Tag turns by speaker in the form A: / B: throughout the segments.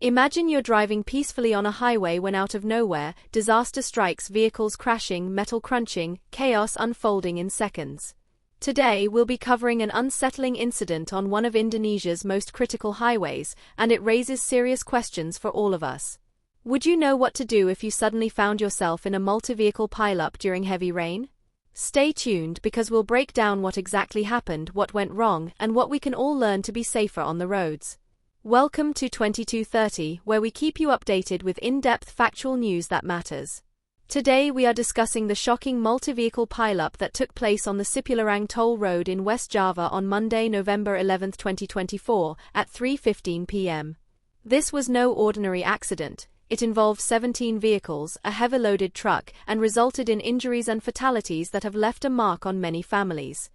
A: Imagine you're driving peacefully on a highway when out of nowhere, disaster strikes, vehicles crashing, metal crunching, chaos unfolding in seconds. Today, we'll be covering an unsettling incident on one of Indonesia's most critical highways, and it raises serious questions for all of us. Would you know what to do if you suddenly found yourself in a multi-vehicle pileup during heavy rain? Stay tuned because we'll break down what exactly happened, what went wrong, and what we can all learn to be safer on the roads. Welcome to 2230, where we keep you updated with in-depth factual news that matters. Today we are discussing the shocking multi-vehicle pileup that took place on the Cipularang toll road in West Java on Monday, November 11, 2024, at 3:15 p.m. This was no ordinary accident. It involved 17 vehicles, a heavy-loaded truck, and resulted in injuries and fatalities that have left a mark on many families.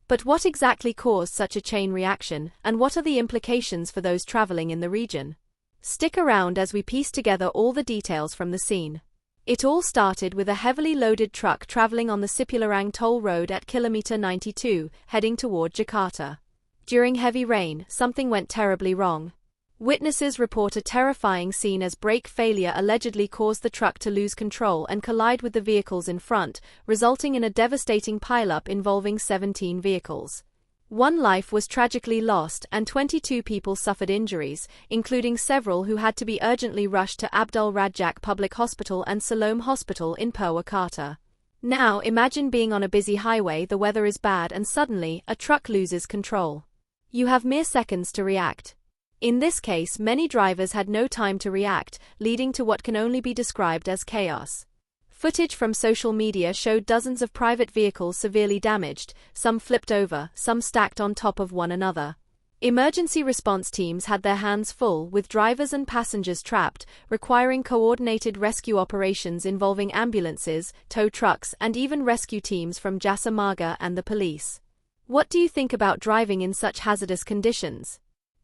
A: But what exactly caused such a chain reaction, and what are the implications for those traveling in the region? Stick around as we piece together all the details from the scene. It all started with a heavily loaded truck traveling on the Cipularang toll road at kilometer 92, heading toward Jakarta. During heavy rain, something went terribly wrong. Witnesses report a terrifying scene as brake failure allegedly caused the truck to lose control and collide with the vehicles in front, resulting in a devastating pileup involving 17 vehicles. One life was tragically lost and 22 people suffered injuries, including several who had to be urgently rushed to Abdul Razak Public Hospital and Siloam Hospital in Purwakarta. Now imagine being on a busy highway, the weather is bad, and suddenly, a truck loses control. You have mere seconds to react. In this case, many drivers had no time to react, leading to what can only be described as chaos. Footage from social media showed dozens of private vehicles severely damaged, some flipped over, some stacked on top of one another. Emergency response teams had their hands full, with drivers and passengers trapped, requiring coordinated rescue operations involving ambulances, tow trucks, and even rescue teams from Jasa Marga and the police. What do you think about driving in such hazardous conditions?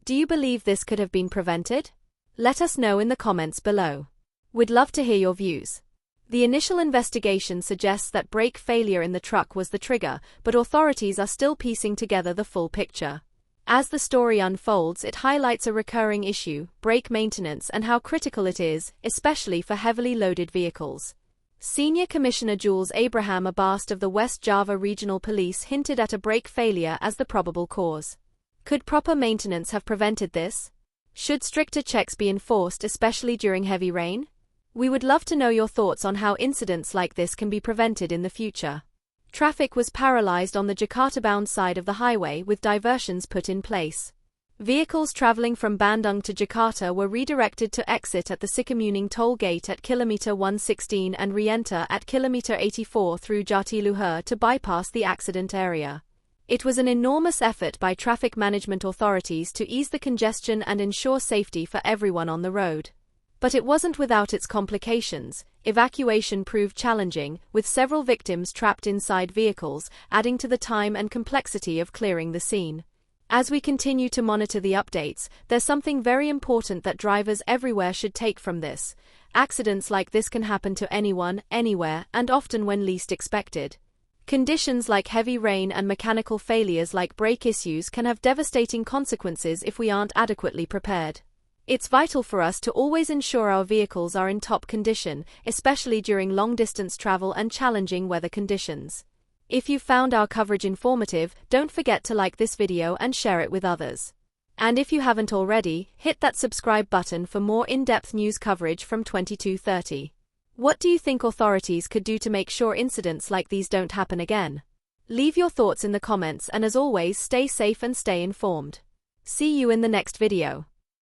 A: Do you believe this could have been prevented? Let us know in the comments below. We'd love to hear your views. The initial investigation suggests that brake failure in the truck was the trigger, but authorities are still piecing together the full picture. As the story unfolds, it highlights a recurring issue, brake maintenance, and how critical it is, especially for heavily loaded vehicles. Senior Commissioner Jules Abraham Abast of the West Java Regional Police hinted at a brake failure as the probable cause. Could proper maintenance have prevented this? Should stricter checks be enforced, especially during heavy rain? We would love to know your thoughts on how incidents like this can be prevented in the future. Traffic was paralyzed on the Jakarta-bound side of the highway with diversions put in place. Vehicles traveling from Bandung to Jakarta were redirected to exit at the Cipularang toll gate at kilometer 116 and re-enter at kilometer 84 through Jatiluhur to bypass the accident area. It was an enormous effort by traffic management authorities to ease the congestion and ensure safety for everyone on the road. But it wasn't without its complications. Evacuation proved challenging, with several victims trapped inside vehicles, adding to the time and complexity of clearing the scene. As we continue to monitor the updates, there's something very important that drivers everywhere should take from this. Accidents like this can happen to anyone, anywhere, and often when least expected. Conditions like heavy rain and mechanical failures like brake issues can have devastating consequences if we aren't adequately prepared. It's vital for us to always ensure our vehicles are in top condition, especially during long-distance travel and challenging weather conditions. If you found our coverage informative, don't forget to like this video and share it with others. And if you haven't already, hit that subscribe button for more in-depth news coverage from 2230. What do you think authorities could do to make sure incidents like these don't happen again? Leave your thoughts in the comments, and as always, stay safe and stay informed. See you in the next video.